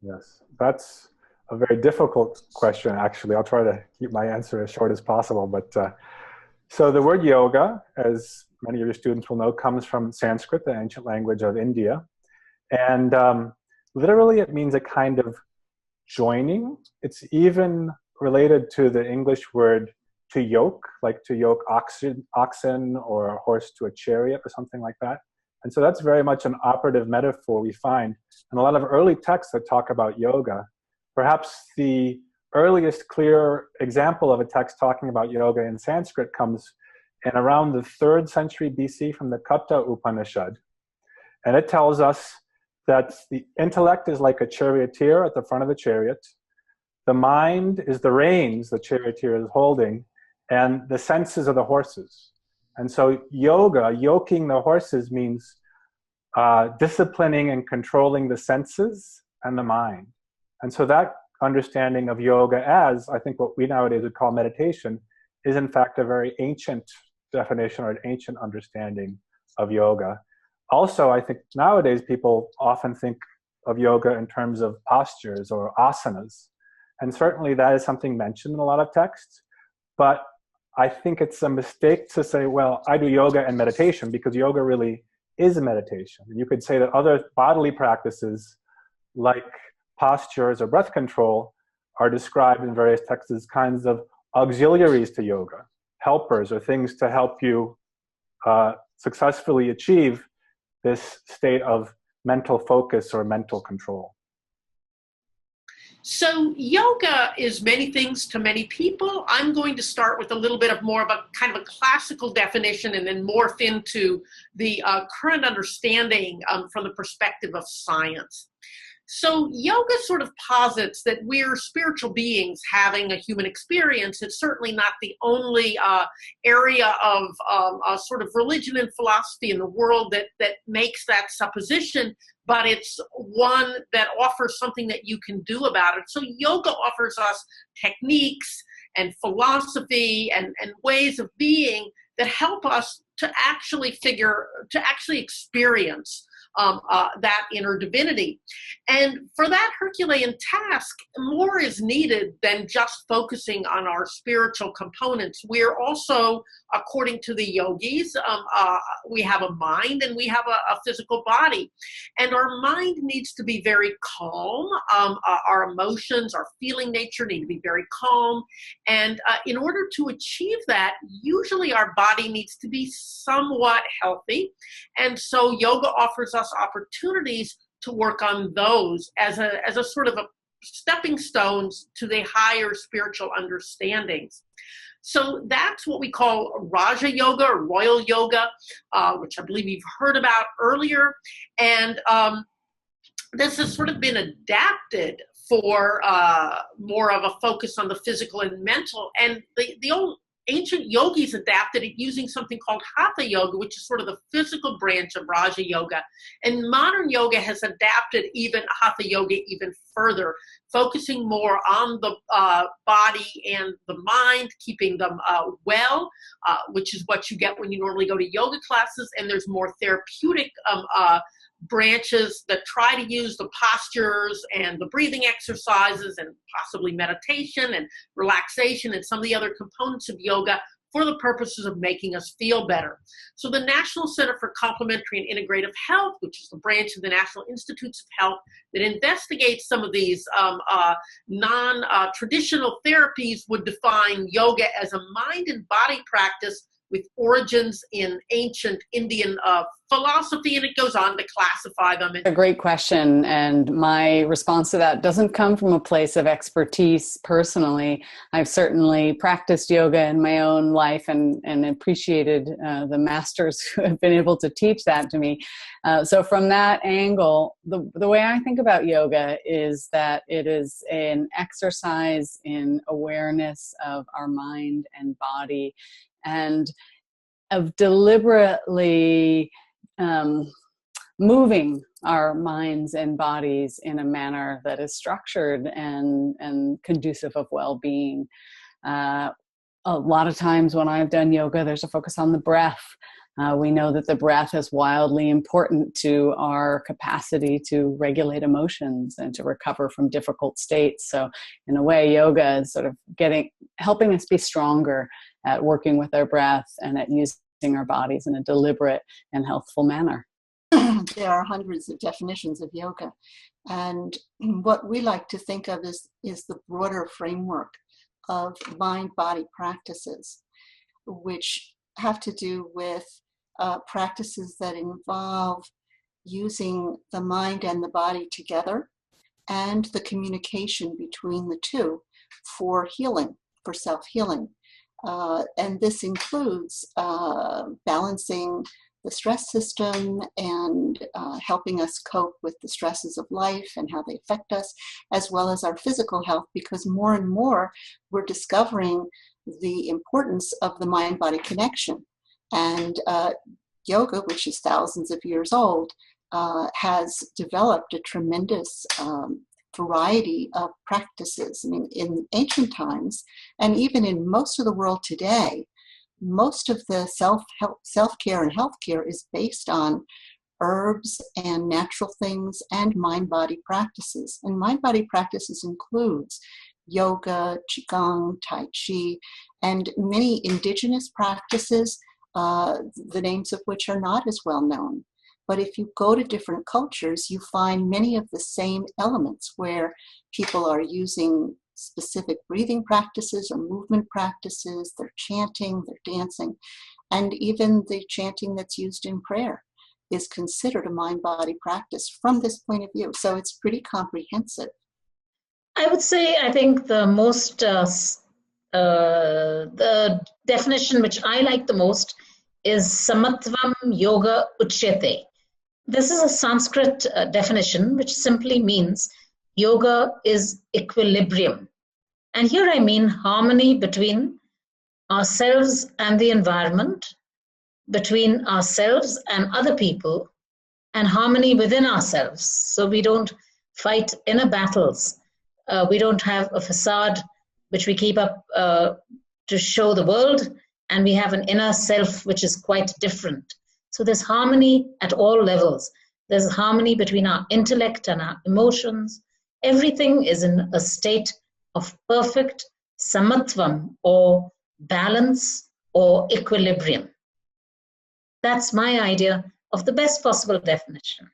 Yes, that's a very difficult question, actually. I'll try to keep my answer as short as possible. But so the word yoga, as many of your students will know, comes from Sanskrit, the ancient language of India. And literally it means a kind of joining. It's even related to the English word to yoke, like to yoke oxen or a horse to a chariot or something like that. And so that's very much an operative metaphor we find in a lot of early texts that talk about yoga. Perhaps the earliest clear example of a text talking about yoga in Sanskrit comes in around the 3rd century BC from the Katha Upanishad. And it tells us that the intellect is like a charioteer at the front of the chariot. The mind is the reins the charioteer is holding, and the senses are the horses. And so yoga, yoking the horses, means disciplining and controlling the senses and the mind. And so that understanding of yoga as, I think what we nowadays would call meditation, is in fact a very ancient definition or an ancient understanding of yoga. Also, I think nowadays people often think of yoga in terms of postures or asanas. And certainly that is something mentioned in a lot of texts. But I think it's a mistake to say, well, I do yoga and meditation, because yoga really is a meditation. You could say that other bodily practices like postures or breath control are described in various texts as kinds of auxiliaries to yoga, helpers or things to help you successfully achieve this state of mental focus or mental control. So yoga is many things to many people. I'm going to start with a little bit of more of a kind of a classical definition and then morph into the current understanding from the perspective of science. So yoga sort of posits that we're spiritual beings having a human experience. It's certainly not the only area of sort of religion and philosophy in the world that makes that supposition, but it's one that offers something that you can do about it. So yoga offers us techniques and philosophy and ways of being that help us to actually experience that inner divinity. And for that Herculean task, more is needed than just focusing on our spiritual components. We're also, according to the yogis, we have a mind and we have a physical body. And our mind needs to be very calm. Our emotions, our feeling nature need to be very calm. And in order to achieve that, usually our body needs to be somewhat healthy. And so yoga offers us opportunities to work on those as a sort of a stepping stones to the higher spiritual understandings. So that's what we call Raja Yoga or Royal Yoga, which I believe you've heard about earlier. And this has sort of been adapted for more of a focus on the physical and mental. And the old ancient yogis adapted it using something called Hatha Yoga, which is sort of the physical branch of Raja Yoga. And modern yoga has adapted even Hatha Yoga even further, focusing more on the body and the mind, keeping them well, which is what you get when you normally go to yoga classes. And there's more therapeutic branches that try to use the postures and the breathing exercises and possibly meditation and relaxation and some of the other components of yoga for the purposes of making us feel better. So the National Center for Complementary and Integrative Health, which is the branch of the National Institutes of Health that investigates some of these non-traditional therapies, would define yoga as a mind and body practice with origins in ancient Indian philosophy, and it goes on to classify them. A great question, and my response to that doesn't come from a place of expertise personally. I've certainly practiced yoga in my own life and appreciated the masters who have been able to teach that to me. So from that angle, the way I think about yoga is that it is an exercise in awareness of our mind and body, and of deliberately moving our minds and bodies in a manner that is structured and conducive of well-being. A lot of times when I've done yoga, there's a focus on the breath. We know that the breath is wildly important to our capacity to regulate emotions and to recover from difficult states. So in a way, yoga is sort of helping us be stronger at working with our breath and at using our bodies in a deliberate and healthful manner. There are hundreds of definitions of yoga. And what we like to think of is the broader framework of mind-body practices, which have to do with practices that involve using the mind and the body together and the communication between the two for healing, for self-healing. And this includes balancing the stress system and helping us cope with the stresses of life and how they affect us, as well as our physical health, because more and more we're discovering the importance of the mind-body connection. And yoga, which is thousands of years old, has developed a tremendous variety of practices. I mean, in ancient times, and even in most of the world today, most of the self-care and healthcare is based on herbs and natural things and mind-body practices. And mind-body practices includes yoga, qigong, tai chi, and many indigenous practices, the names of which are not as well known. But if you go to different cultures, you find many of the same elements where people are using specific breathing practices or movement practices, they're chanting, they're dancing, and even the chanting that's used in prayer is considered a mind-body practice from this point of view. So it's pretty comprehensive. I would say, I think the most, the definition which I like the most is Samatvam Yoga Uchyate. This is a Sanskrit definition which simply means yoga is equilibrium. And here I mean harmony between ourselves and the environment, between ourselves and other people, and harmony within ourselves. So we don't fight inner battles. We don't have a facade which we keep up to show the world, and we have an inner self which is quite different. So there's harmony at all levels. There's harmony between our intellect and our emotions. Everything is in a state of perfect samatvam, or balance, or equilibrium. That's my idea of the best possible definition.